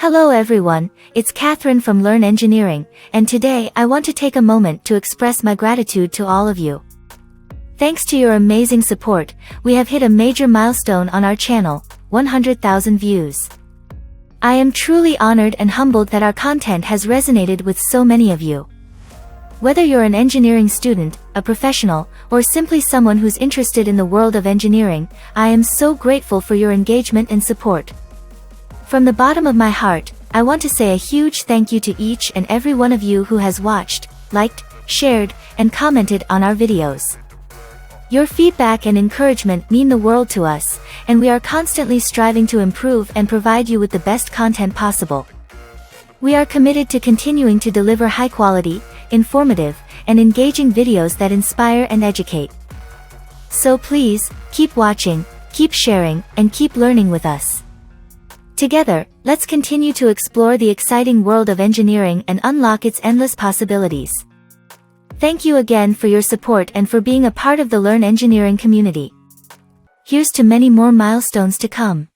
Hello everyone, it's Catherine from Learn Engineering, and today I want to take a moment to express my gratitude to all of you. Thanks to your amazing support, we have hit a major milestone on our channel, 100,000 views. I am truly honored and humbled that our content has resonated with so many of you. Whether you're an engineering student, a professional, or simply someone who's interested in the world of engineering, I am so grateful for your engagement and support. From the bottom of my heart, I want to say a huge thank you to each and every one of you who has watched, liked, shared, and commented on our videos. Your feedback and encouragement mean the world to us, and we are constantly striving to improve and provide you with the best content possible. We are committed to continuing to deliver high-quality, informative, and engaging videos that inspire and educate. So please, keep watching, keep sharing, and keep learning with us. Together, let's continue to explore the exciting world of engineering and unlock its endless possibilities. Thank you again for your support and for being a part of the Learn Engineering community. Here's to many more milestones to come.